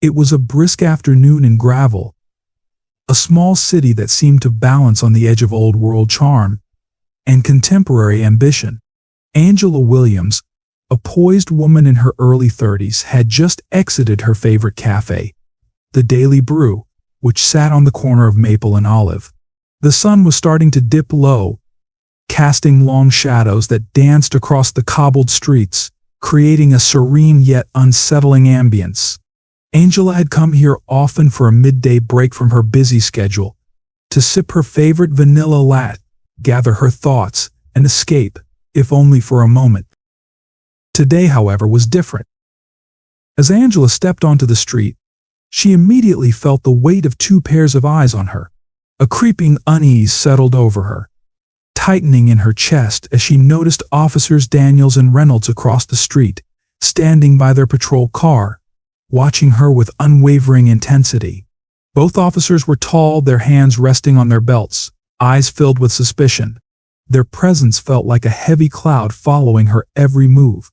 It was a brisk afternoon in Graville, a small city that seemed to balance on the edge of old-world charm and contemporary ambition. Angela Williams, a poised woman in her early 30s, had just exited her favorite café, the Daily Brew, which sat on the corner of Maple and Olive. The sun was starting to dip low, casting long shadows that danced across the cobbled streets, creating a serene yet unsettling ambience. Angela had come here often for a midday break from her busy schedule, to sip her favorite vanilla latte, gather her thoughts, and escape, if only for a moment. Today, however, was different. As Angela stepped onto the street, she immediately felt the weight of two pairs of eyes on her. A creeping unease settled over her, tightening in her chest as she noticed Officers Daniels and Reynolds across the street, standing by their patrol car, watching her with unwavering intensity. Both officers were tall, their hands resting on their belts, eyes filled with suspicion. Their presence felt like a heavy cloud following her every move.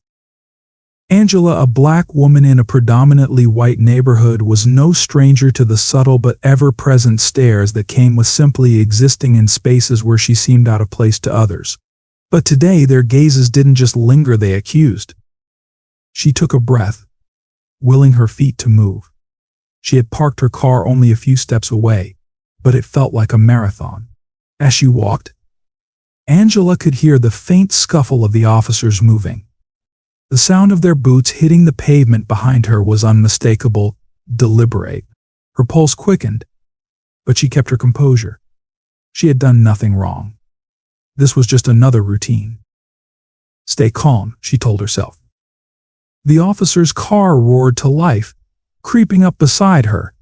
Angela, a black woman in a predominantly white neighborhood, was no stranger to the subtle but ever-present stares that came with simply existing in spaces where she seemed out of place to others. But today their gazes didn't just linger, they accused. She took a breath, willing her feet to move. She had parked her car only a few steps away, but it felt like a marathon. As she walked, Angela could hear the faint scuffle of the officers moving. The sound of their boots hitting the pavement behind her was unmistakable, deliberate. Her pulse quickened, but she kept her composure. She had done nothing wrong. This was just another routine. Stay calm, she told herself. The officer's car roared to life, creeping up beside her.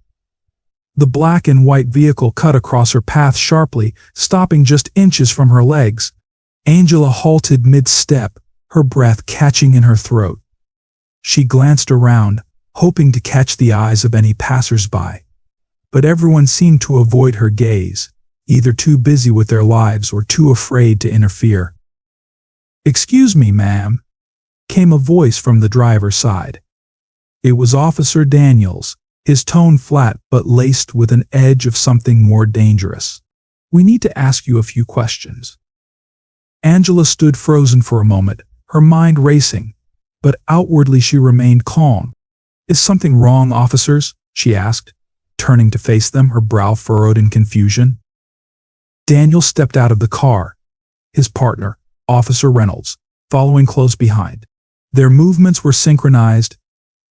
The black and white vehicle cut across her path sharply, stopping just inches from her legs. Angela halted mid-step, her breath catching in her throat. She glanced around, hoping to catch the eyes of any passers-by. But everyone seemed to avoid her gaze, either too busy with their lives or too afraid to interfere. "Excuse me, ma'am," came a voice from the driver's side. It was Officer Daniels, his tone flat but laced with an edge of something more dangerous. "We need to ask you a few questions." Angela stood frozen for a moment, her mind racing, but outwardly she remained calm. "Is something wrong, officers?" she asked, turning to face them, her brow furrowed in confusion. Daniel stepped out of the car, his partner, Officer Reynolds, following close behind. Their movements were synchronized,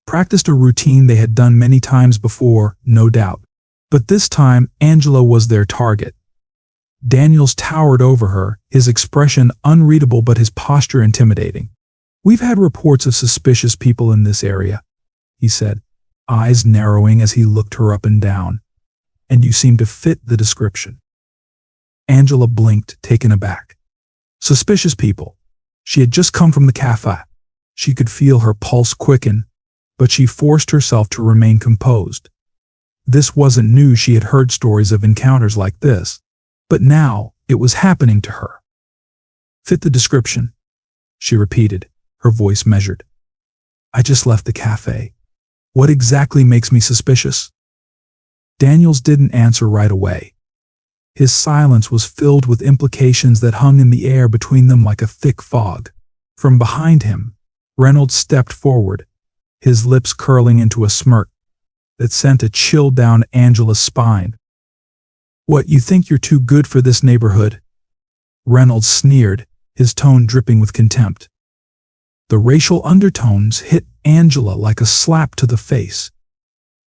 practiced a routine they had done many times before, no doubt. But this time, Angela was their target. Daniels towered over her, his expression unreadable but his posture intimidating. "We've had reports of suspicious people in this area," he said, eyes narrowing as he looked her up and down. "And you seem to fit the description." Angela blinked, taken aback. Suspicious people. She had just come from the café. She could feel her pulse quicken, but she forced herself to remain composed. This wasn't new, she had heard stories of encounters like this. But now, it was happening to her. "Fit the description," she repeated, her voice measured. "I just left the café. What exactly makes me suspicious?" Daniels didn't answer right away. His silence was filled with implications that hung in the air between them like a thick fog. From behind him, Reynolds stepped forward, his lips curling into a smirk that sent a chill down Angela's spine. "What, you think you're too good for this neighborhood?" Reynolds sneered, his tone dripping with contempt. The racial undertones hit Angela like a slap to the face.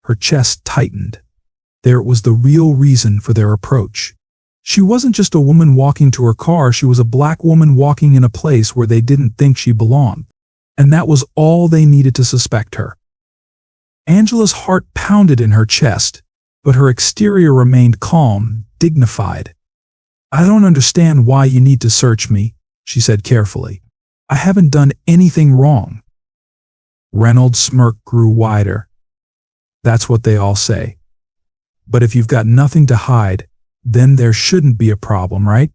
Her chest tightened. There was the real reason for their approach. She wasn't just a woman walking to her car, she was a black woman walking in a place where they didn't think she belonged. And that was all they needed to suspect her. Angela's heart pounded in her chest, but her exterior remained calm, dignified. "I don't understand why you need to search me," she said carefully. "I haven't done anything wrong." Reynolds' smirk grew wider. "That's what they all say. But if you've got nothing to hide, then there shouldn't be a problem, right?"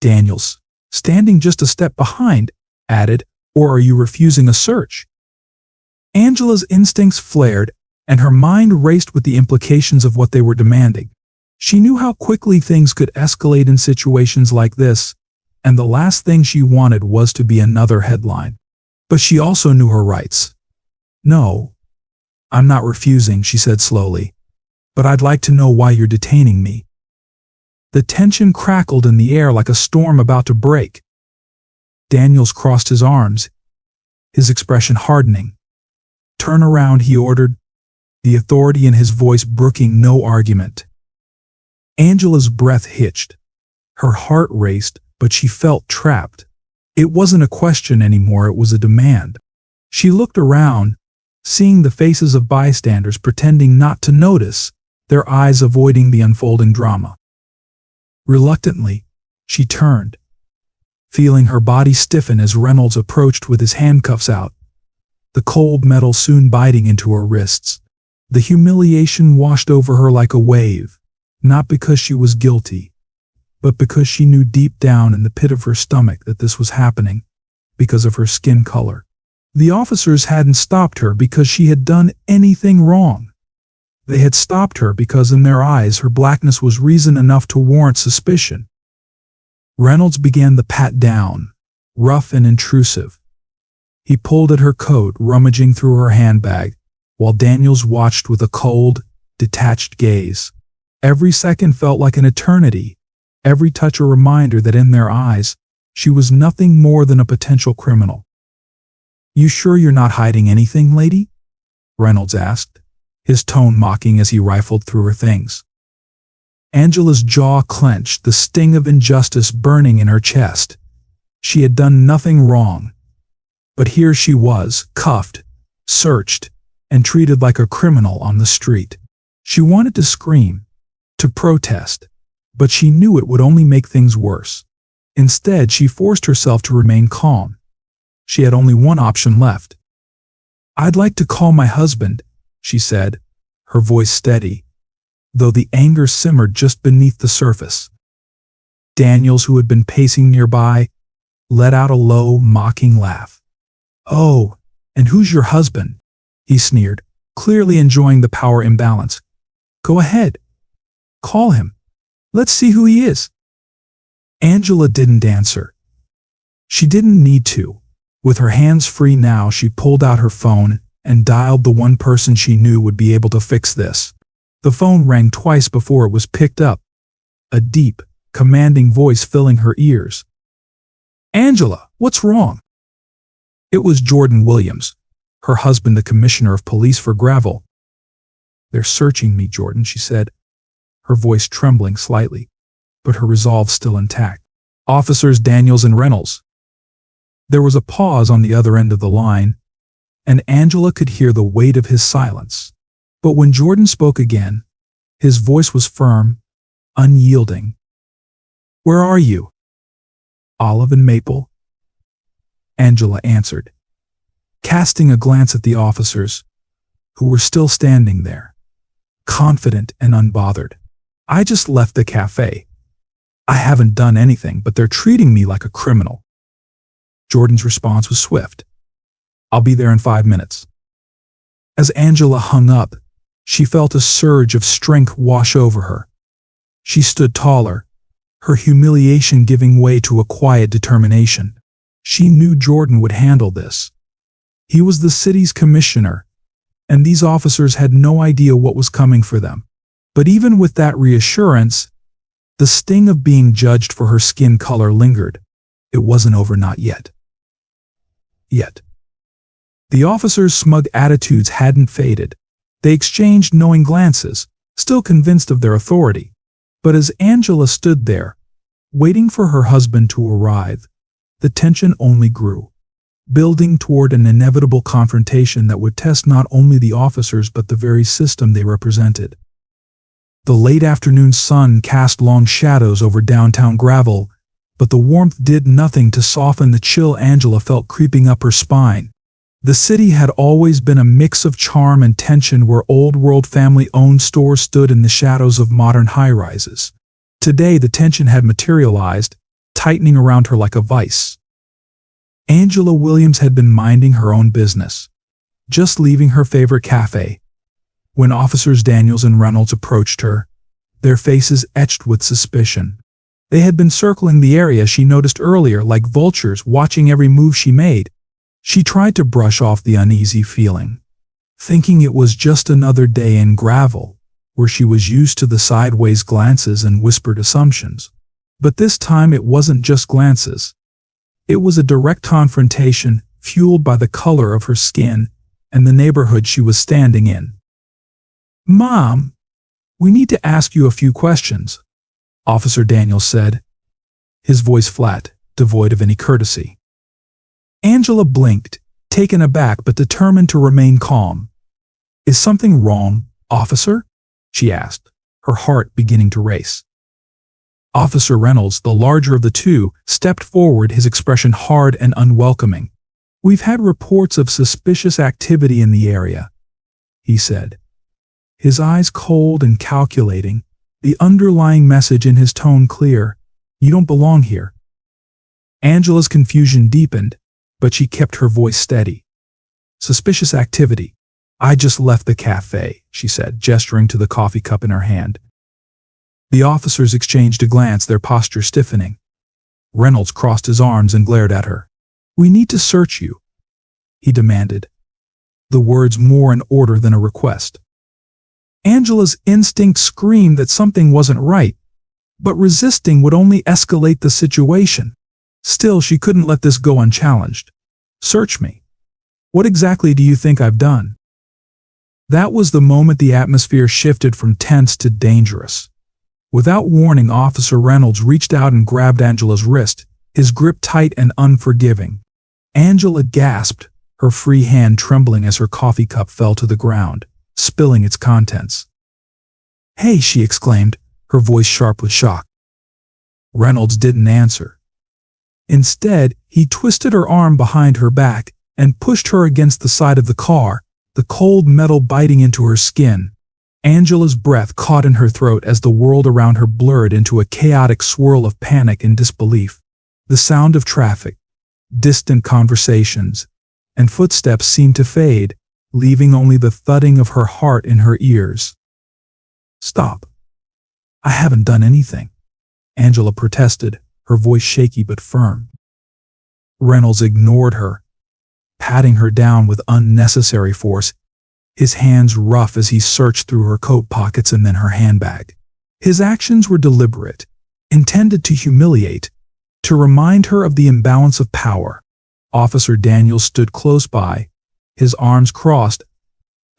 Daniels, standing just a step behind, added, "Or are you refusing a search?" Angela's instincts flared. and her mind raced with the implications of what they were demanding. She knew how quickly things could escalate in situations like this, and the last thing she wanted was to be another headline. But she also knew her rights. "No, I'm not refusing," she said slowly, "but I'd like to know why you're detaining me." The tension crackled in the air like a storm about to break. Daniels crossed his arms, his expression hardening. "Turn around," he ordered, the authority in his voice brooking no argument. Angela's breath hitched. Her heart raced, but she felt trapped. It wasn't a question anymore, it was a demand. She looked around, seeing the faces of bystanders pretending not to notice, their eyes avoiding the unfolding drama. Reluctantly, she turned, feeling her body stiffen as Reynolds approached with his handcuffs out, the cold metal soon biting into her wrists. The humiliation washed over her like a wave, not because she was guilty, but because she knew deep down in the pit of her stomach that this was happening because of her skin color. The officers hadn't stopped her because she had done anything wrong. They had stopped her because in their eyes her blackness was reason enough to warrant suspicion. Reynolds began the pat down, rough and intrusive. He pulled at her coat, rummaging through her handbag, while Daniels watched with a cold, detached gaze. Every second felt like an eternity, every touch a reminder that in their eyes, she was nothing more than a potential criminal. "You sure you're not hiding anything, lady?" Reynolds asked, his tone mocking as he rifled through her things. Angela's jaw clenched, the sting of injustice burning in her chest. She had done nothing wrong. But here she was, cuffed, searched, and treated like a criminal on the street. She wanted to scream, to protest, but she knew it would only make things worse. Instead, she forced herself to remain calm. She had only one option left. "I'd like to call my husband," she said, her voice steady, though the anger simmered just beneath the surface. Daniels, who had been pacing nearby, let out a low, mocking laugh. "Oh, and who's your husband?" he sneered, clearly enjoying the power imbalance. "Go ahead. Call him. Let's see who he is." Angela didn't answer. She didn't need to. With her hands free now, she pulled out her phone and dialed the one person she knew would be able to fix this. The phone rang twice before it was picked up, a deep, commanding voice filling her ears. "Angela, what's wrong?" It was Jordan Williams, her husband, the commissioner of police for Graville. "They're searching me, Jordan," she said, her voice trembling slightly, but her resolve still intact. "Officers Daniels and Reynolds." There was a pause on the other end of the line, and Angela could hear the weight of his silence. But when Jordan spoke again, his voice was firm, unyielding. "Where are you?" "Olive and Maple," Angela answered, casting a glance at the officers, who were still standing there, confident and unbothered. "I just left the café. I haven't done anything, but they're treating me like a criminal." Jordan's response was swift. "I'll be there in 5 minutes." As Angela hung up, she felt a surge of strength wash over her. She stood taller, her humiliation giving way to a quiet determination. She knew Jordan would handle this. He was the city's commissioner, and these officers had no idea what was coming for them. But even with that reassurance, the sting of being judged for her skin color lingered. It wasn't over, not yet. Yet. The officers' smug attitudes hadn't faded. They exchanged knowing glances, still convinced of their authority. But as Angela stood there, waiting for her husband to arrive, the tension only grew, building toward an inevitable confrontation that would test not only the officers but the very system they represented. The late afternoon sun cast long shadows over downtown Graville, but the warmth did nothing to soften the chill Angela felt creeping up her spine. The city had always been a mix of charm and tension, where old-world family-owned stores stood in the shadows of modern high-rises. Today the tension had materialized, tightening around her like a vice. Angela Williams had been minding her own business, just leaving her favorite café, When Officers Daniels and Reynolds approached her, their faces etched with suspicion. They had been circling the area she noticed earlier like vultures, watching every move she made. She tried to brush off the uneasy feeling, thinking it was just another day in Graville, where she was used to the sideways glances and whispered assumptions. But this time it wasn't just glances. It was a direct confrontation, fueled by the color of her skin and the neighborhood she was standing in. "Mom, we need to ask you a few questions," Officer Daniels said, his voice flat, devoid of any courtesy. Angela blinked, taken aback but determined to remain calm. "Is something wrong, officer?" she asked, her heart beginning to race. Officer Reynolds, the larger of the two, stepped forward, his expression hard and unwelcoming. "We've had reports of suspicious activity in the area," he said, his eyes cold and calculating, the underlying message in his tone clear. "You don't belong here." Angela's confusion deepened, but she kept her voice steady. "Suspicious activity. I just left the café," she said, gesturing to the coffee cup in her hand. The officers exchanged a glance, their posture stiffening. Reynolds crossed his arms and glared at her. "We need to search you," he demanded, the words more an order than a request. Angela's instinct screamed that something wasn't right, but resisting would only escalate the situation. Still, she couldn't let this go unchallenged. "Search me. What exactly do you think I've done?" That was the moment the atmosphere shifted from tense to dangerous. Without warning, Officer Reynolds reached out and grabbed Angela's wrist, his grip tight and unforgiving. Angela gasped, her free hand trembling as her coffee cup fell to the ground, spilling its contents. "Hey," she exclaimed, her voice sharp with shock. Reynolds didn't answer. Instead, he twisted her arm behind her back and pushed her against the side of the car, the cold metal biting into her skin. Angela's breath caught in her throat as the world around her blurred into a chaotic swirl of panic and disbelief. The sound of traffic, distant conversations, and footsteps seemed to fade, leaving only the thudding of her heart in her ears. "Stop. I haven't done anything," Angela protested, her voice shaky but firm. Reynolds ignored her, patting her down with unnecessary force, his hands rough as he searched through her coat pockets and then her handbag. His actions were deliberate, intended to humiliate, to remind her of the imbalance of power. Officer Daniels stood close by, his arms crossed,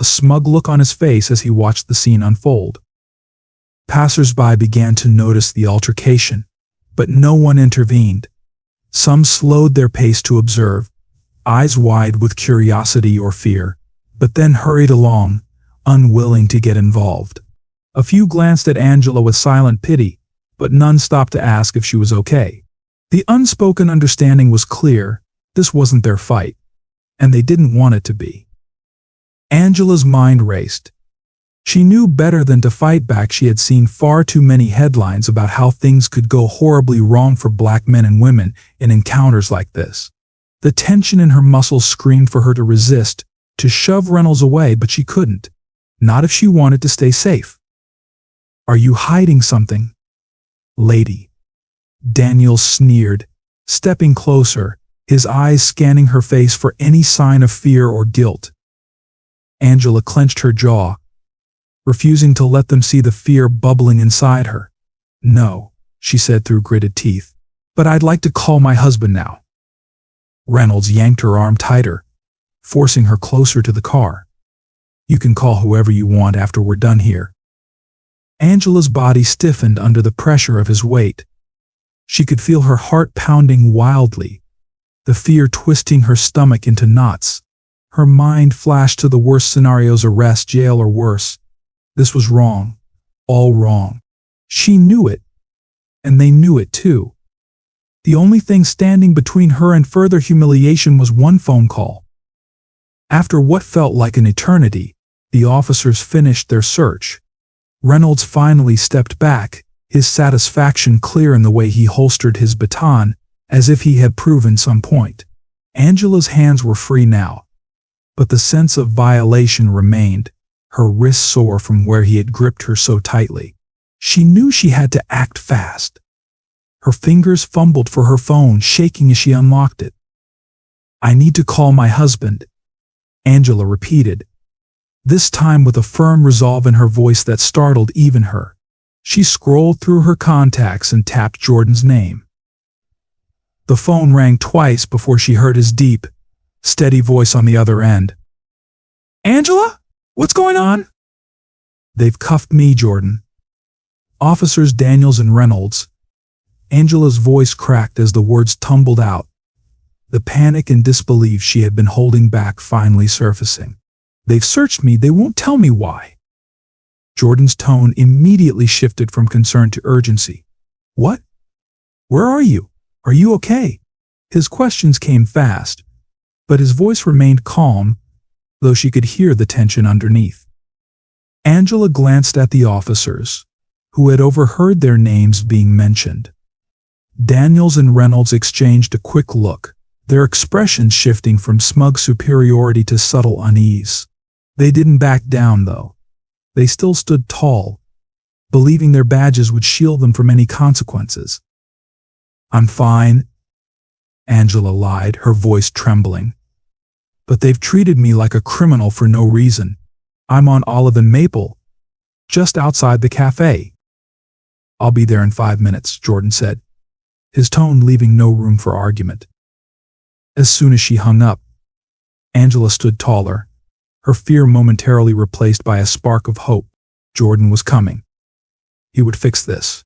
a smug look on his face as he watched the scene unfold. Passers-by began to notice the altercation, but no one intervened. Some slowed their pace to observe, eyes wide with curiosity or fear, but then hurried along, unwilling to get involved. A few glanced at Angela with silent pity, but none stopped to ask if she was okay. The unspoken understanding was clear: this wasn't their fight, and they didn't want it to be. Angela's mind raced. She knew better than to fight back. She had seen far too many headlines about how things could go horribly wrong for black men and women in encounters like this. The tension in her muscles screamed for her to resist, to shove Reynolds away, but she couldn't. Not if she wanted to stay safe. "Are you hiding something, lady?" Daniels sneered, stepping closer, his eyes scanning her face for any sign of fear or guilt. Angela clenched her jaw, refusing to let them see the fear bubbling inside her. "No," she said through gritted teeth, "but I'd like to call my husband now." Reynolds yanked her arm tighter, forcing her closer to the car. "You can call whoever you want after we're done here." Angela's body stiffened under the pressure of his weight. She could feel her heart pounding wildly, the fear twisting her stomach into knots. Her mind flashed to the worst scenarios: arrest, jail, or worse. This was wrong, all wrong. She knew it, and they knew it too. The only thing standing between her and further humiliation was one phone call. After what felt like an eternity, the officers finished their search. Reynolds finally stepped back, his satisfaction clear in the way he holstered his baton, as if he had proven some point. Angela's hands were free now, but the sense of violation remained. her wrists sore from where he had gripped her so tightly. She knew she had to act fast. Her fingers fumbled for her phone, shaking as she unlocked it. "I need to call my husband," Angela repeated, this time with a firm resolve in her voice that startled even her. She scrolled through her contacts and tapped Jordan's name. The phone rang twice before she heard his deep, steady voice on the other end. "Angela? What's going on?" "They've cuffed me, Jordan. Officers Daniels and Reynolds." Angela's voice cracked as the words tumbled out, the panic and disbelief she had been holding back finally surfacing. "They've searched me, they won't tell me why." Jordan's tone immediately shifted from concern to urgency. "What? Where are you? Are you okay?" His questions came fast, but his voice remained calm, though she could hear the tension underneath. Angela glanced at the officers, who had overheard their names being mentioned. Daniels and Reynolds exchanged a quick look, their expressions shifting from smug superiority to subtle unease. They didn't back down, though. They still stood tall, believing their badges would shield them from any consequences. "I'm fine," Angela lied, her voice trembling. "But they've treated me like a criminal for no reason. I'm on Olive and Maple, just outside the café." "I'll be there in 5 minutes," Jordan said, his tone leaving no room for argument. As soon as she hung up, Angela stood taller, her fear momentarily replaced by a spark of hope. Jordan was coming. He would fix this.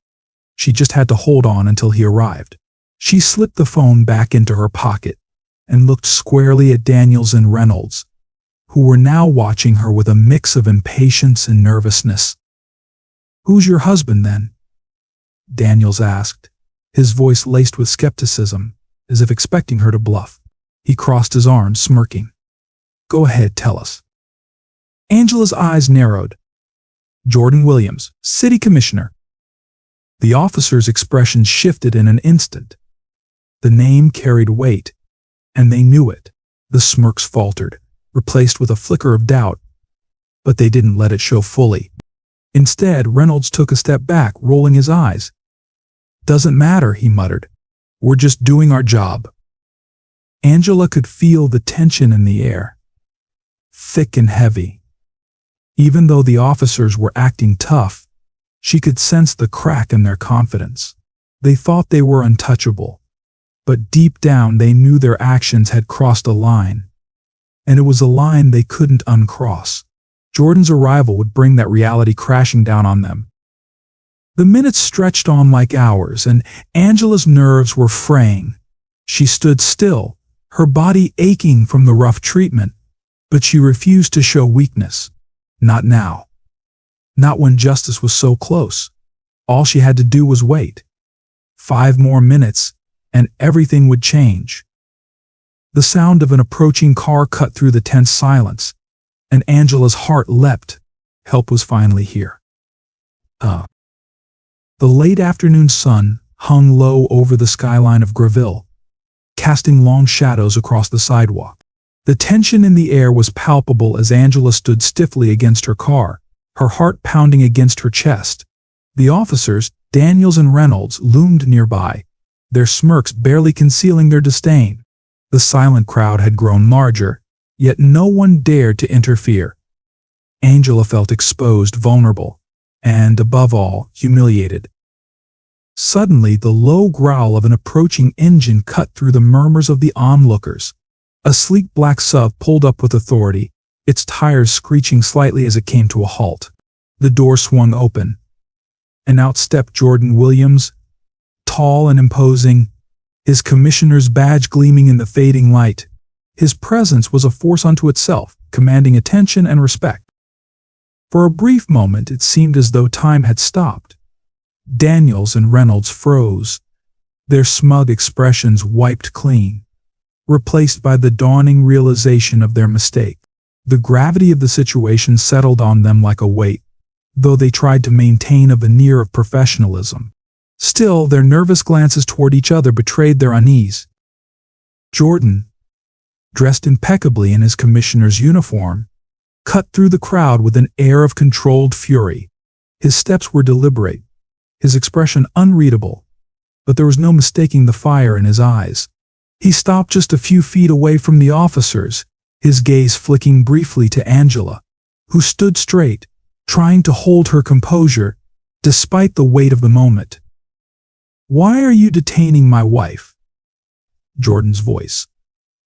She just had to hold on until he arrived. She slipped the phone back into her pocket and looked squarely at Daniels and Reynolds, who were now watching her with a mix of impatience and nervousness. "Who's your husband, then?" Daniels asked, his voice laced with skepticism, as if expecting her to bluff. He crossed his arms, smirking. "Go ahead, tell us." Angela's eyes narrowed. "Jordan Williams, City Commissioner." The officer's expression shifted in an instant. The name carried weight, and they knew it. The smirks faltered, replaced with a flicker of doubt, but they didn't let it show fully. Instead, Reynolds took a step back, rolling his eyes. "Doesn't matter," he muttered. "We're just doing our job." Angela could feel the tension in the air, thick and heavy. Even though the officers were acting tough, she could sense the crack in their confidence. They thought they were untouchable, but deep down they knew their actions had crossed a line, and it was a line they couldn't uncross. Jordan's arrival would bring that reality crashing down on them. The minutes stretched on like hours, and Angela's nerves were fraying. She stood still, her body aching from the rough treatment, but she refused to show weakness. Not now. Not when justice was so close. All she had to do was wait. 5 more minutes, and everything would change. The sound of an approaching car cut through the tense silence, and Angela's heart leapt. Help was finally here. The late afternoon sun hung low over the skyline of Graville, casting long shadows across the sidewalk. The tension in the air was palpable as Angela stood stiffly against her car, her heart pounding against her chest. The officers, Daniels and Reynolds, loomed nearby, their smirks barely concealing their disdain. The silent crowd had grown larger, yet no one dared to interfere. Angela felt exposed, vulnerable, and, above all, humiliated. Suddenly, the low growl of an approaching engine cut through the murmurs of the onlookers. A sleek black sub pulled up with authority, its tires screeching slightly as it came to a halt. The door swung open, and out stepped Jordan Williams, tall and imposing, his commissioner's badge gleaming in the fading light. His presence was a force unto itself, commanding attention and respect. For a brief moment, it seemed as though time had stopped. Daniels and Reynolds froze, their smug expressions wiped clean, replaced by the dawning realization of their mistake. The gravity of the situation settled on them like a weight, though they tried to maintain a veneer of professionalism. Still, their nervous glances toward each other betrayed their unease. Jordan, dressed impeccably in his commissioner's uniform, cut through the crowd with an air of controlled fury. His steps were deliberate, his expression unreadable, but there was no mistaking the fire in his eyes. He stopped just a few feet away from the officers, his gaze flicking briefly to Angela, who stood straight, trying to hold her composure, despite the weight of the moment. "Why are you detaining my wife?" Jordan's voice,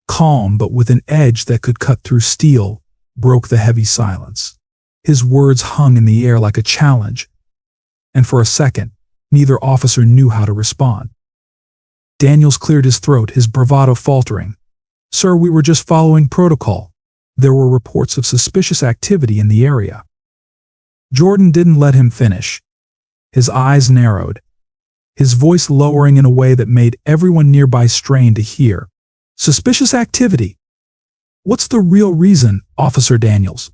calm but with an edge that could cut through steel, broke the heavy silence. His words hung in the air like a challenge, and for a second, neither officer knew how to respond. Daniels cleared his throat, his bravado faltering. "Sir, we were just following protocol. There were reports of suspicious activity in the area." Jordan didn't let him finish. His eyes narrowed, his voice lowering in a way that made everyone nearby strain to hear. "Suspicious activity? What's the real reason, Officer Daniels?"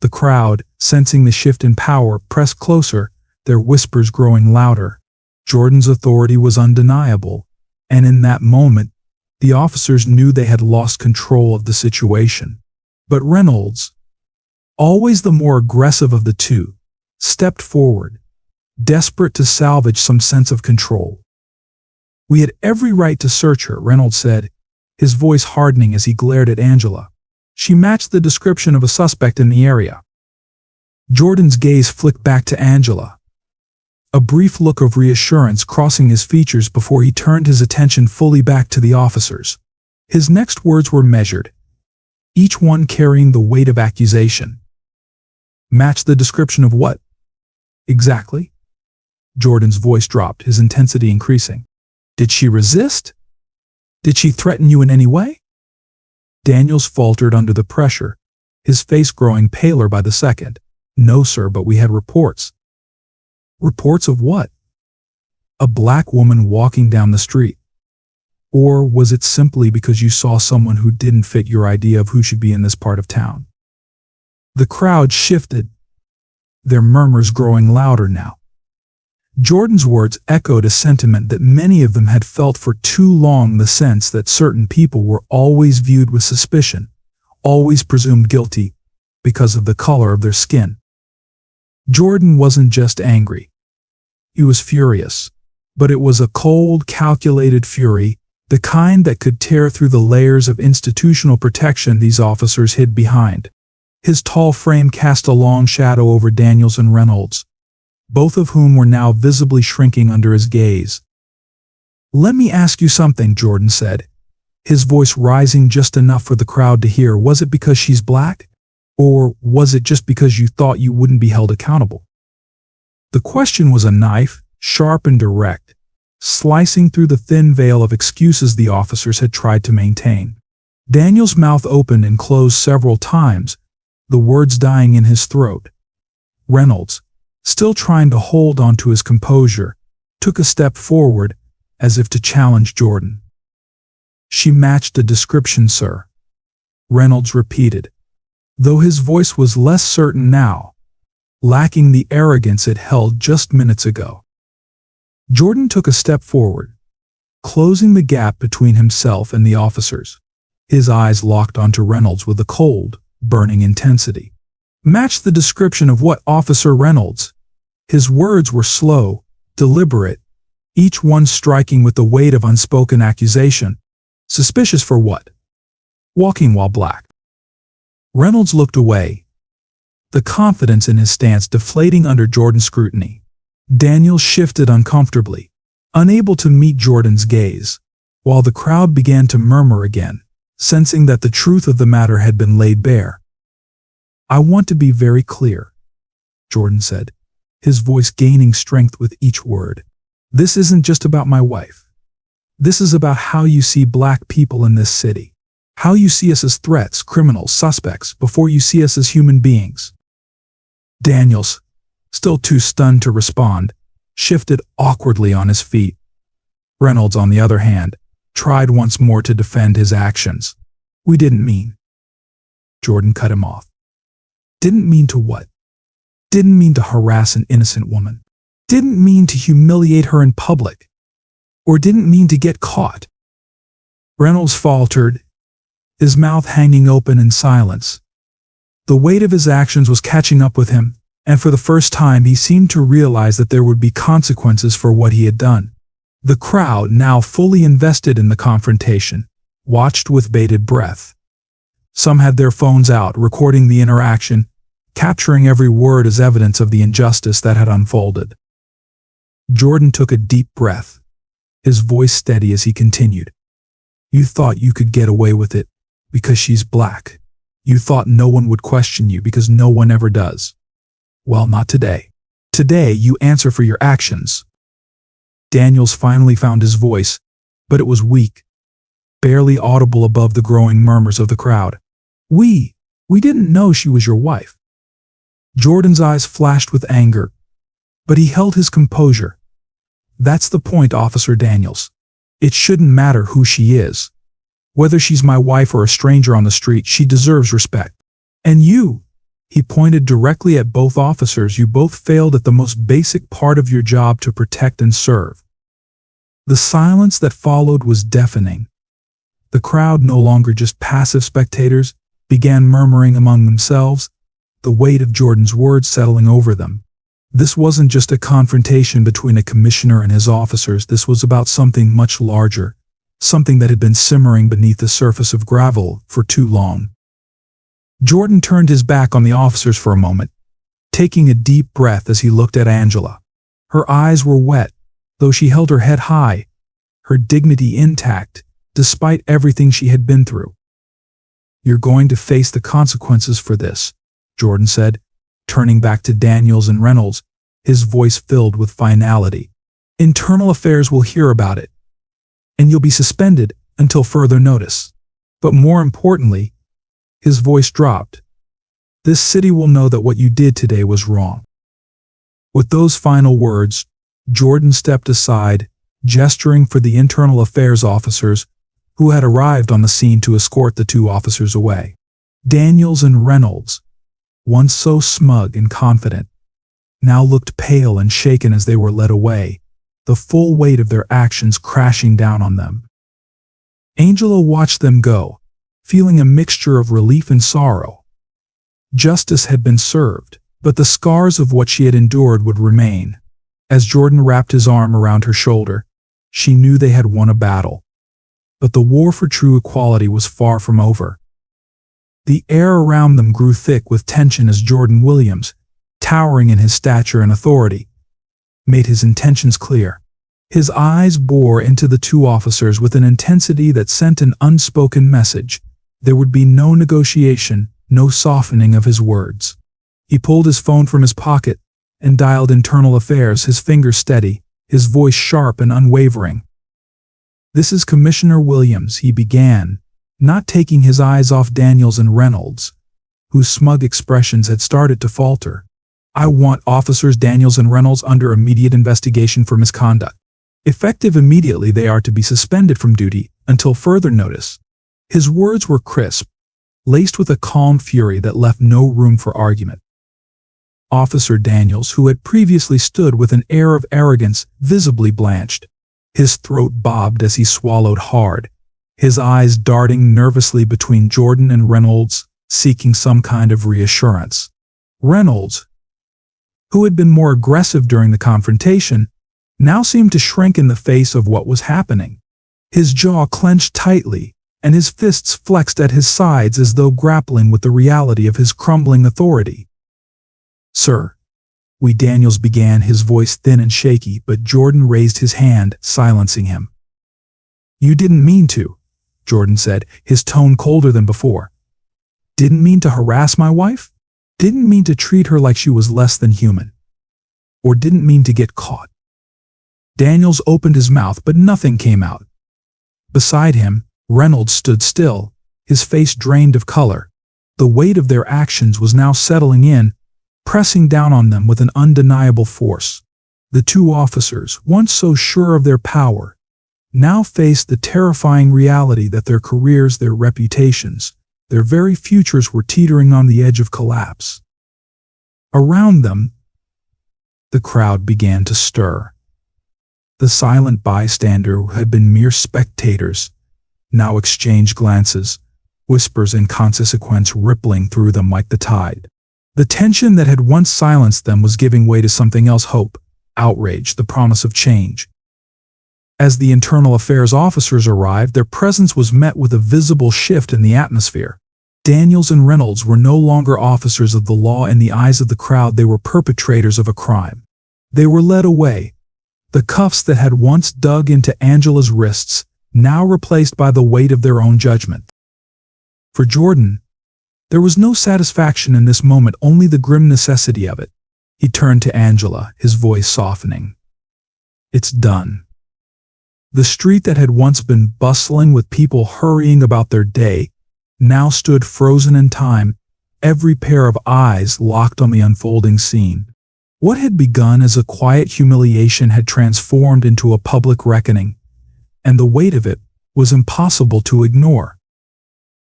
The crowd, sensing the shift in power, pressed closer, their whispers growing louder. Jordan's authority was undeniable, and in that moment, the officers knew they had lost control of the situation. But Reynolds, always the more aggressive of the two, stepped forward, desperate to salvage some sense of control. "We had every right to search her," Reynolds said, his voice hardening as he glared at Angela. "She matched the description of a suspect in the area." Jordan's gaze flicked back to Angela, a brief look of reassurance crossing his features before he turned his attention fully back to the officers. His next words were measured, each one carrying the weight of accusation. "Match the description of what? Exactly?" Jordan's voice dropped, his intensity increasing. "Did she resist? Did she threaten you in any way?" Daniels faltered under the pressure, his face growing paler by the second. "No, sir, but we had reports." "Reports of what?" "A black woman walking down the street." "Or was it simply because you saw someone who didn't fit your idea of who should be in this part of town?" The crowd shifted, their murmurs growing louder now. Jordan's words echoed a sentiment that many of them had felt for too long, the sense that certain people were always viewed with suspicion, always presumed guilty, because of the color of their skin. Jordan wasn't just angry. He was furious, but it was a cold, calculated fury, the kind that could tear through the layers of institutional protection these officers hid behind. His tall frame cast a long shadow over Daniels and Reynolds, both of whom were now visibly shrinking under his gaze. "Let me ask you something," Jordan said, his voice rising just enough for the crowd to hear. "Was it because she's black? Or was it just because you thought you wouldn't be held accountable?" The question was a knife, sharp and direct, slicing through the thin veil of excuses the officers had tried to maintain. Daniel's mouth opened and closed several times, the words dying in his throat. Reynolds, still trying to hold on to his composure, took a step forward, as if to challenge Jordan. "She matched the description, sir," Reynolds repeated, though his voice was less certain now, lacking the arrogance it held just minutes ago. Jordan took a step forward, closing the gap between himself and the officers. His eyes locked onto Reynolds with a cold, burning intensity. "Match the description of what, Officer Reynolds?" His words were slow, deliberate, each one striking with the weight of unspoken accusation. "Suspicious for what?" "Walking while black." Reynolds looked away, the confidence in his stance deflating under Jordan's scrutiny. Daniels shifted uncomfortably, unable to meet Jordan's gaze, while the crowd began to murmur again, sensing that the truth of the matter had been laid bare. "I want to be very clear," Jordan said, his voice gaining strength with each word. "This isn't just about my wife. This is about how you see black people in this city. How you see us as threats, criminals, suspects, before you see us as human beings." Daniels, still too stunned to respond, shifted awkwardly on his feet. Reynolds, on the other hand, tried once more to defend his actions. "We didn't mean." Jordan cut him off. "Didn't mean to what?" "Didn't mean to harass an innocent woman. Didn't mean to humiliate her in public. Or didn't mean to get caught." Reynolds faltered, his mouth hanging open in silence. The weight of his actions was catching up with him, and for the first time he seemed to realize that there would be consequences for what he had done. The crowd, now fully invested in the confrontation, watched with bated breath. Some had their phones out, recording the interaction, capturing every word as evidence of the injustice that had unfolded. Jordan took a deep breath, his voice steady as he continued. You thought you could get away with it because she's black. You thought no one would question you because no one ever does. Well, not today. Today you answer for your actions. Daniels finally found his voice, but it was weak, barely audible above the growing murmurs of the crowd. We didn't know she was your wife. Jordan's eyes flashed with anger, but he held his composure. That's the point, Officer Daniels. It shouldn't matter who she is. Whether she's my wife or a stranger on the street, she deserves respect. And you, he pointed directly at both officers, you both failed at the most basic part of your job to protect and serve. The silence that followed was deafening. The crowd, no longer just passive spectators, began murmuring among themselves, the weight of Jordan's words settling over them. This wasn't just a confrontation between a commissioner and his officers. This was about something much larger, something that had been simmering beneath the surface of Graville for too long. Jordan turned his back on the officers for a moment, taking a deep breath as he looked at Angela. Her eyes were wet, though she held her head high, her dignity intact, despite everything she had been through. You're going to face the consequences for this, Jordan said, turning back to Daniels and Reynolds, his voice filled with finality. Internal Affairs will hear about it, and you'll be suspended until further notice. But more importantly, his voice dropped. This city will know that what you did today was wrong. With those final words, Jordan stepped aside, gesturing for the Internal Affairs officers who had arrived on the scene to escort the two officers away. Daniels and Reynolds, once so smug and confident, now looked pale and shaken as they were led away, the full weight of their actions crashing down on them. Angela watched them go, feeling a mixture of relief and sorrow. Justice had been served, but the scars of what she had endured would remain. As Jordan wrapped his arm around her shoulder, she knew they had won a battle. But the war for true equality was far from over. The air around them grew thick with tension as Jordan Williams, towering in his stature and authority, made his intentions clear. His eyes bore into the two officers with an intensity that sent an unspoken message. There would be no negotiation, no softening of his words. He pulled his phone from his pocket and dialed Internal Affairs, his fingers steady, his voice sharp and unwavering. This is Commissioner Williams, he began, not taking his eyes off Daniels and Reynolds, whose smug expressions had started to falter. I want Officers Daniels and Reynolds under immediate investigation for misconduct. Effective immediately, they are to be suspended from duty until further notice. His words were crisp, laced with a calm fury that left no room for argument. Officer Daniels, who had previously stood with an air of arrogance, visibly blanched. His throat bobbed as he swallowed hard, his eyes darting nervously between Jordan and Reynolds, seeking some kind of reassurance. Reynolds, who had been more aggressive during the confrontation, now seemed to shrink in the face of what was happening. His jaw clenched tightly, and his fists flexed at his sides as though grappling with the reality of his crumbling authority. Sir, Daniels began, his voice thin and shaky, but Jordan raised his hand, silencing him. You didn't mean to, Jordan said, his tone colder than before. Didn't mean to harass my wife? Didn't mean to treat her like she was less than human? Or didn't mean to get caught? Daniels opened his mouth, but nothing came out. Beside him, Reynolds stood still, his face drained of color. The weight of their actions was now settling in, pressing down on them with an undeniable force. The two officers, once so sure of their power, now faced the terrifying reality that their careers, their reputations, their very futures were teetering on the edge of collapse. Around them, the crowd began to stir. The silent bystander who had been mere spectators now exchanged glances, whispers inconsequence rippling through them like the tide. The tension that had once silenced them was giving way to something else: hope, outrage, the promise of change. As the internal affairs officers arrived, their presence was met with a visible shift in the atmosphere. Daniels and Reynolds were no longer officers of the law in the eyes of the crowd. They were perpetrators of a crime. They were led away. The cuffs that had once dug into Angela's wrists, now replaced by the weight of their own judgment. For Jordan, there was no satisfaction in this moment, only the grim necessity of it. He turned to Angela, his voice softening. "It's done." The street that had once been bustling with people hurrying about their day now stood frozen in time, every pair of eyes locked on the unfolding scene. What had begun as a quiet humiliation had transformed into a public reckoning, and the weight of it was impossible to ignore.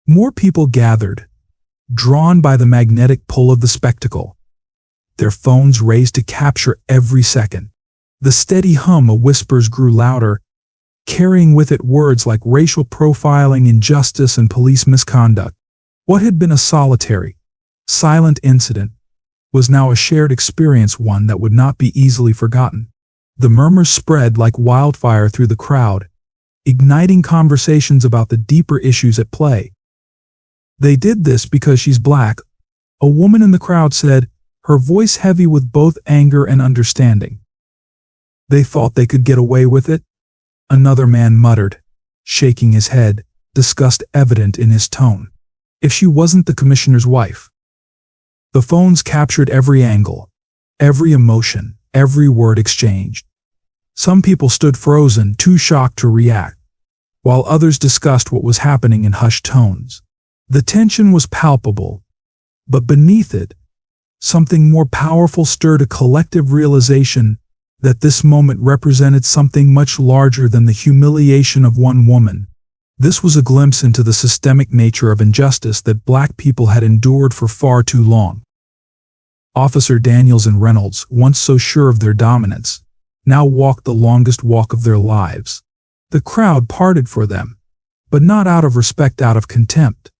More people gathered, drawn by the magnetic pull of the spectacle, their phones raised to capture every second. The steady hum of whispers grew louder, carrying with it words like racial profiling, injustice, and police misconduct. What had been a solitary, silent incident was now a shared experience, one that would not be easily forgotten. The murmurs spread like wildfire through the crowd, igniting conversations about the deeper issues at play. "They did this because she's black," a woman in the crowd said, her voice heavy with both anger and understanding. "They thought they could get away with it," another man muttered, shaking his head, disgust evident in his tone. "If she wasn't the commissioner's wife." The phones captured every angle, every emotion, every word exchanged. Some people stood frozen, too shocked to react, while others discussed what was happening in hushed tones. The tension was palpable, but beneath it, something more powerful stirred: a collective realization that this moment represented something much larger than the humiliation of one woman. This was a glimpse into the systemic nature of injustice that black people had endured for far too long. Officer Daniels and Reynolds, once so sure of their dominance, now walked the longest walk of their lives. The crowd parted for them, but not out of respect, out of contempt.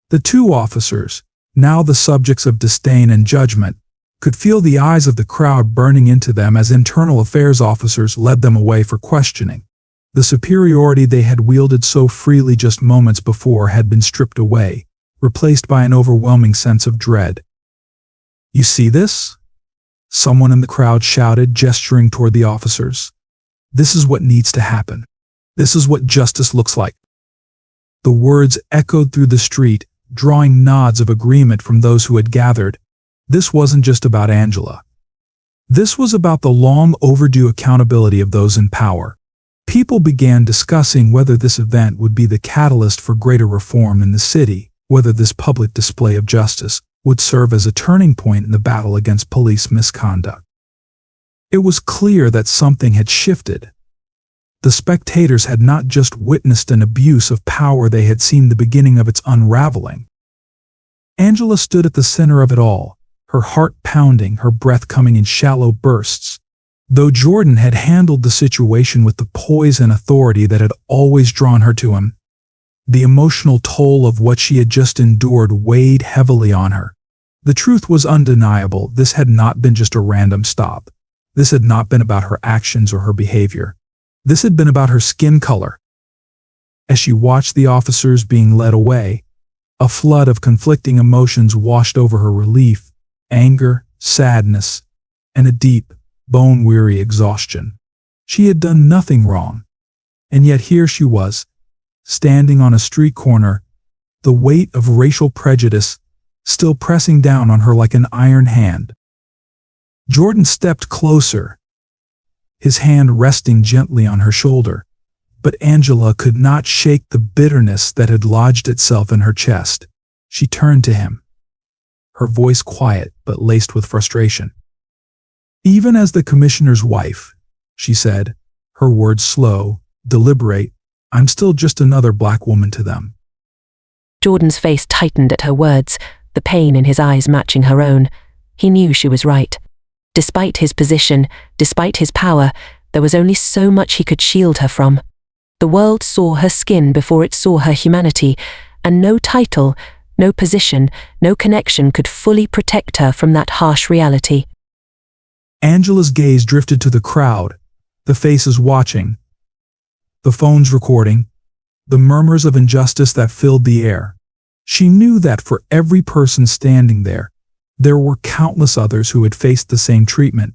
The two officers, now the subjects of disdain and judgment, could feel the eyes of the crowd burning into them as internal affairs officers led them away for questioning. The superiority they had wielded so freely just moments before had been stripped away, replaced by an overwhelming sense of dread. "You see this?" someone in the crowd shouted, gesturing toward the officers. "This is what needs to happen. This is what justice looks like." The words echoed through the street, drawing nods of agreement from those who had gathered. This wasn't just about Angela. This was about the long overdue accountability of those in power. People began discussing whether this event would be the catalyst for greater reform in the city, whether this public display of justice would serve as a turning point in the battle against police misconduct. It was clear that something had shifted. The spectators had not just witnessed an abuse of power, they had seen the beginning of its unraveling. Angela stood at the center of it all, her heart pounding, her breath coming in shallow bursts. Though Jordan had handled the situation with the poise and authority that had always drawn her to him, the emotional toll of what she had just endured weighed heavily on her. The truth was undeniable. This had not been just a random stop. This had not been about her actions or her behavior. This had been about her skin color. As she watched the officers being led away, a flood of conflicting emotions washed over her: relief, anger, sadness, and a deep, bone-weary exhaustion. She had done nothing wrong, and yet here she was, standing on a street corner, the weight of racial prejudice still pressing down on her like an iron hand. Jordan stepped closer, his hand resting gently on her shoulder, but Angela could not shake the bitterness that had lodged itself in her chest. She turned to him, her voice quiet but laced with frustration. "Even as the commissioner's wife," she said, her words slow, deliberate, "I'm still just another black woman to them." Jordan's face tightened at her words, the pain in his eyes matching her own. He knew she was right. Despite his position, despite his power, there was only so much he could shield her from. The world saw her skin before it saw her humanity, and no title, no position, no connection could fully protect her from that harsh reality. Angela's gaze drifted to the crowd, the faces watching, the phones recording, the murmurs of injustice that filled the air. She knew that for every person standing there, there were countless others who had faced the same treatment,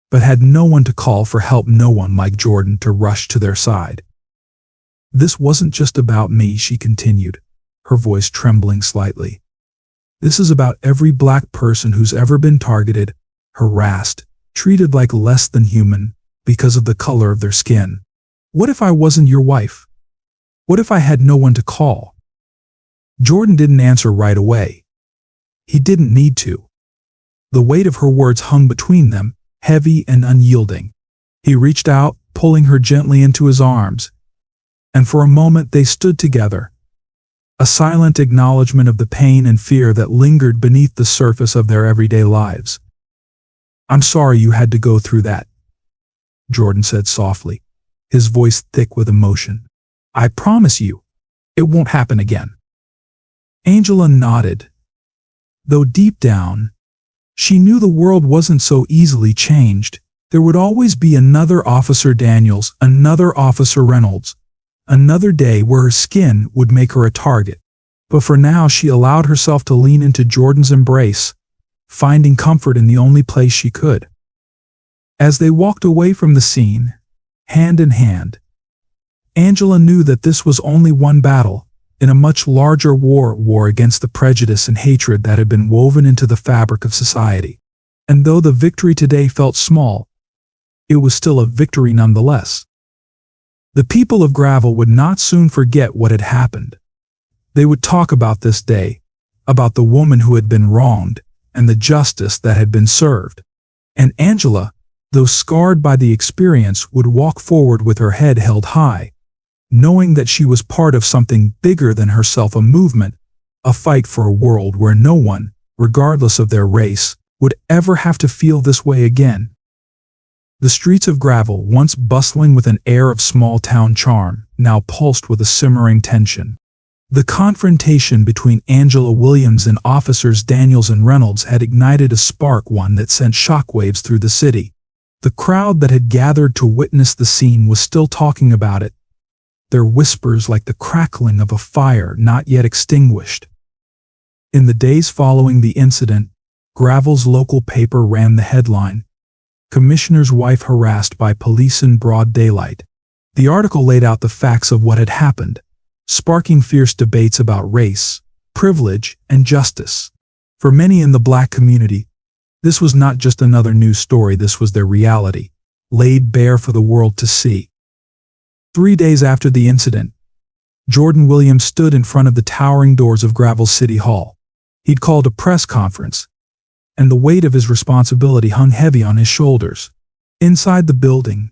but had no one to call for help, no one like Jordan to rush to their side. "This wasn't just about me," she continued, her voice trembling slightly. "This is about every black person who's ever been targeted, harassed, treated like less than human because of the color of their skin. What if I wasn't your wife? What if I had no one to call?" Jordan didn't answer right away. He didn't need to. The weight of her words hung between them, heavy and unyielding. He reached out, pulling her gently into his arms, and for a moment they stood together, a silent acknowledgement of the pain and fear that lingered beneath the surface of their everyday lives. "I'm sorry you had to go through that," Jordan said softly, his voice thick with emotion. "I promise you, it won't happen again." Angela nodded, though deep down, she knew the world wasn't so easily changed. There would always be another Officer Daniels, another Officer Reynolds, another day where her skin would make her a target. But for now, she allowed herself to lean into Jordan's embrace, finding comfort in the only place she could. As they walked away from the scene, hand in hand, Angela knew that this was only one battle in a much larger war against the prejudice and hatred that had been woven into the fabric of society. And though the victory today felt small, it was still a victory nonetheless. The people of Graville would not soon forget what had happened. They would talk about this day, about the woman who had been wronged, and the justice that had been served. And Angela, though scarred by the experience, would walk forward with her head held high, knowing that she was part of something bigger than herself, a movement, a fight for a world where no one, regardless of their race, would ever have to feel this way again. The streets of Graville, once bustling with an air of small-town charm, now pulsed with a simmering tension. The confrontation between Angela Williams and Officers Daniels and Reynolds had ignited a spark, one that sent shockwaves through the city. The crowd that had gathered to witness the scene was still talking about it, their whispers like the crackling of a fire not yet extinguished. In the days following the incident, Graville's local paper ran the headline, "Commissioner's Wife Harassed by Police in Broad Daylight." The article laid out the facts of what had happened, sparking fierce debates about race, privilege, and justice. For many in the black community, this was not just another news story, this was their reality, laid bare for the world to see. 3 days after the incident, Jordan Williams stood in front of the towering doors of Graville City Hall. He'd called a press conference, and the weight of his responsibility hung heavy on his shoulders. Inside the building,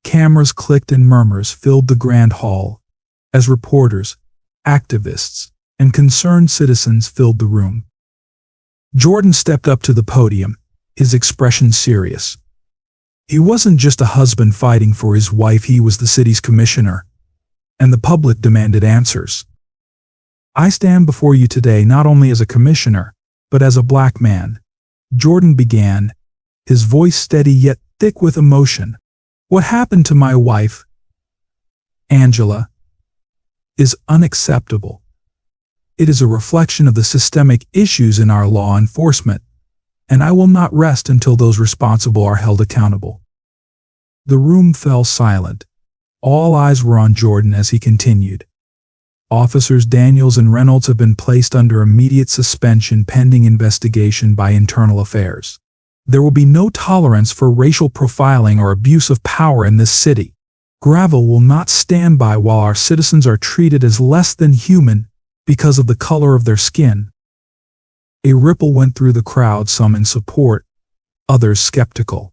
cameras clicked and murmurs filled the grand hall, as reporters, activists, and concerned citizens filled the room. Jordan stepped up to the podium, his expression serious. He wasn't just a husband fighting for his wife, he was the city's commissioner, and the public demanded answers. "I stand before you today not only as a commissioner, but as a black man," Jordan began, his voice steady yet thick with emotion. "What happened to my wife, Angela, is unacceptable. It is a reflection of the systemic issues in our law enforcement, and I will not rest until those responsible are held accountable." The room fell silent. All eyes were on Jordan as he continued. "Officers Daniels and Reynolds have been placed under immediate suspension pending investigation by Internal Affairs. There will be no tolerance for racial profiling or abuse of power in this city. Graville will not stand by while our citizens are treated as less than human because of the color of their skin." A ripple went through the crowd, some in support, others skeptical.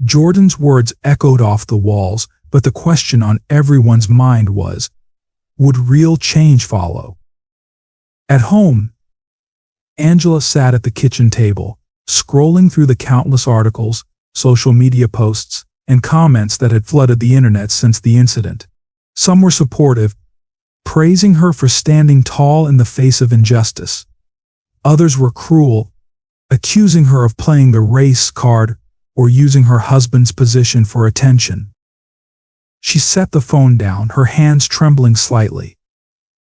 Jordan's words echoed off the walls, but the question on everyone's mind was, would real change follow? At home, Angela sat at the kitchen table, scrolling through the countless articles, social media posts, and comments that had flooded the internet since the incident. Some were supportive, praising her for standing tall in the face of injustice. Others were cruel, accusing her of playing the race card or using her husband's position for attention. She set the phone down, her hands trembling slightly.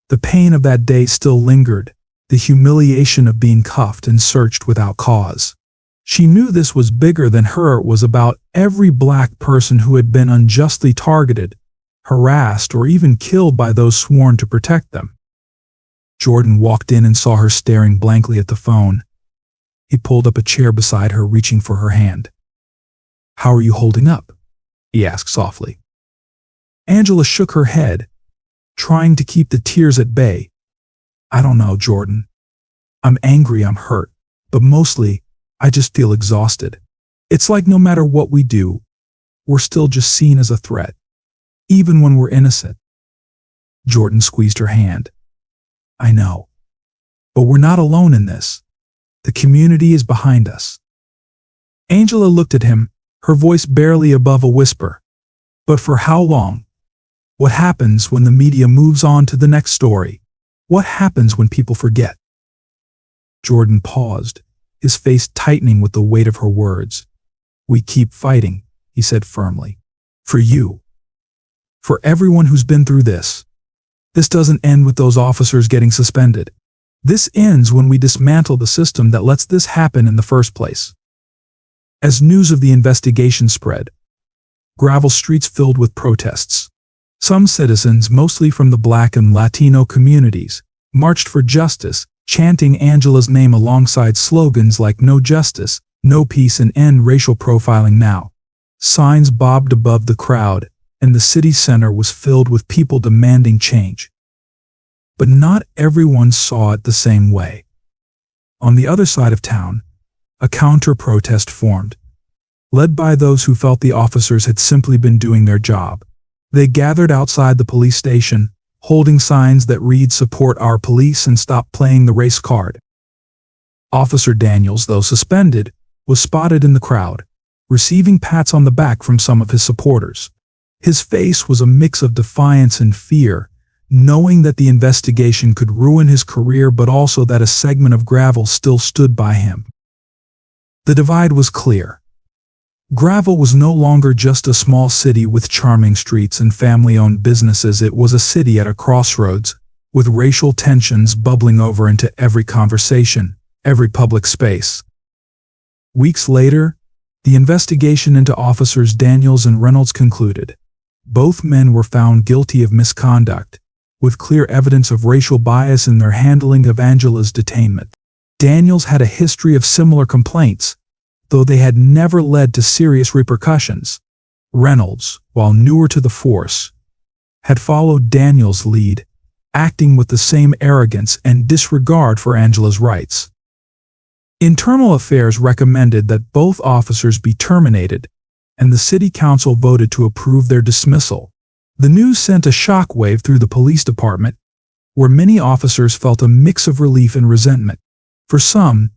The pain of that day still lingered, the humiliation of being cuffed and searched without cause. She knew this was bigger than her. It was about every black person who had been unjustly targeted, harassed, or even killed by those sworn to protect them. Jordan walked in and saw her staring blankly at the phone. He pulled up a chair beside her, reaching for her hand. "How are you holding up?" he asked softly. Angela shook her head, trying to keep the tears at bay. "I don't know, Jordan. I'm angry, I'm hurt, but mostly, I just feel exhausted. It's like no matter what we do, we're still just seen as a threat, even when we're innocent." Jordan squeezed her hand. "I know. But we're not alone in this. The community is behind us." Angela looked at him, her voice barely above a whisper. "But for how long? What happens when the media moves on to the next story? What happens when people forget?" Jordan paused, his face tightening with the weight of her words. "We keep fighting," he said firmly. "For you. For everyone who's been through this. This doesn't end with those officers getting suspended. This ends when we dismantle the system that lets this happen in the first place." As news of the investigation spread, Graville streets filled with protests. Some citizens, mostly from the Black and Latino communities, marched for justice, chanting Angela's name alongside slogans like "No justice, no peace, and end racial profiling now." Signs bobbed above the crowd, and the city center was filled with people demanding change. But not everyone saw it the same way. On the other side of town, a counter-protest formed, led by those who felt the officers had simply been doing their job. They gathered outside the police station, holding signs that read "Support our police and stop playing the race card." Officer Daniels, though suspended, was spotted in the crowd, receiving pats on the back from some of his supporters. His face was a mix of defiance and fear, knowing that the investigation could ruin his career, but also that a segment of Graville still stood by him. The divide was clear. Graville was no longer just a small city with charming streets and family-owned businesses. It was a city at a crossroads, with racial tensions bubbling over into every conversation, every public space. Weeks later, the investigation into Officers Daniels and Reynolds concluded. Both men were found guilty of misconduct, with clear evidence of racial bias in their handling of Angela's detainment. Daniels had a history of similar complaints, though they had never led to serious repercussions. Reynolds, while newer to the force, had followed Daniels' lead, acting with the same arrogance and disregard for Angela's rights. Internal Affairs recommended that both officers be terminated, and the city council voted to approve their dismissal. The news sent a shockwave through the police department, where many officers felt a mix of relief and resentment. For some,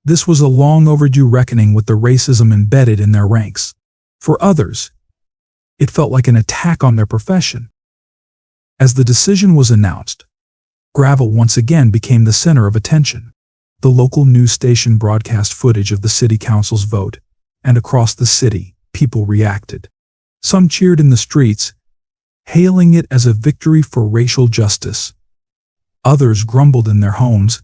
this was a long overdue reckoning with the racism embedded in their ranks. For others, it felt like an attack on their profession. As the decision was announced, Graville once again became the center of attention. The local news station broadcast footage of the city council's vote, and across the city, people reacted. Some cheered in the streets, hailing it as a victory for racial justice. Others grumbled in their homes,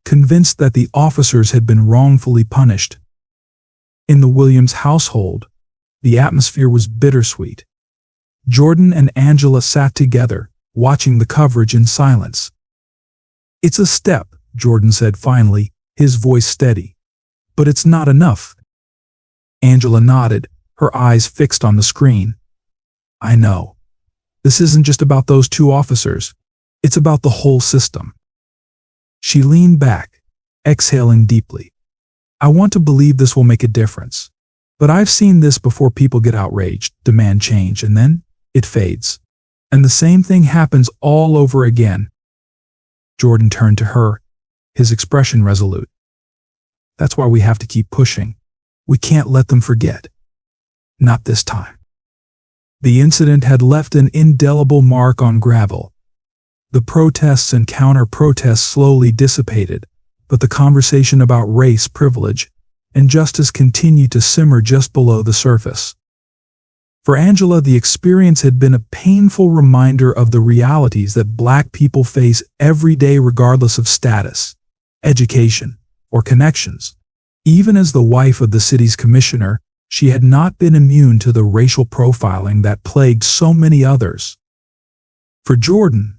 convinced that the officers had been wrongfully punished. In the Williams household, the atmosphere was bittersweet. Jordan and Angela sat together, watching the coverage in silence. "It's a step," Jordan said finally, his voice steady. "But it's not enough." Angela nodded, her eyes fixed on the screen. "I know. This isn't just about those two officers. It's about the whole system." She leaned back, exhaling deeply. "I want to believe this will make a difference. But I've seen this before. People get outraged, demand change, and then it fades. And the same thing happens all over again." Jordan turned to her, his expression resolute. "That's why we have to keep pushing. We can't let them forget. Not this time." The incident had left an indelible mark on Graville. The protests and counter-protests slowly dissipated, but the conversation about race, privilege, and justice continued to simmer just below the surface. For Angela, the experience had been a painful reminder of the realities that Black people face every day regardless of status, education, or connections. Even as the wife of the city's commissioner, she had not been immune to the racial profiling that plagued so many others. For Jordan,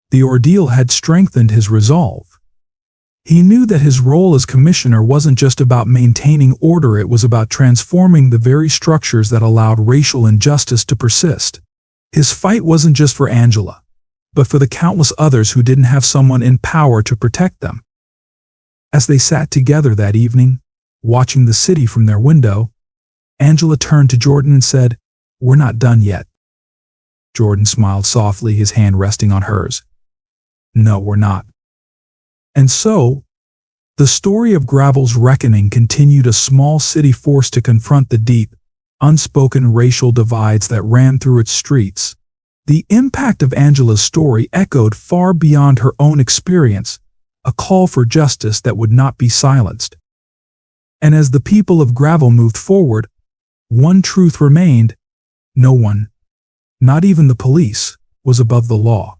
the ordeal had strengthened his resolve. He knew that his role as commissioner wasn't just about maintaining order, it was about transforming the very structures that allowed racial injustice to persist. His fight wasn't just for Angela, but for the countless others who didn't have someone in power to protect them. As they sat together that evening, watching the city from their window, Angela turned to Jordan and said, "We're not done yet." Jordan smiled softly, his hand resting on hers. "No, we're not." And so, the story of Graville's reckoning continued, a small city forced to confront the deep, unspoken racial divides that ran through its streets. The impact of Angela's story echoed far beyond her own experience, a call for justice that would not be silenced. And as the people of Graville moved forward, one truth remained: no one, not even the police, was above the law.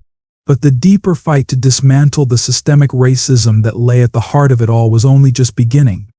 But the deeper fight to dismantle the systemic racism that lay at the heart of it all was only just beginning.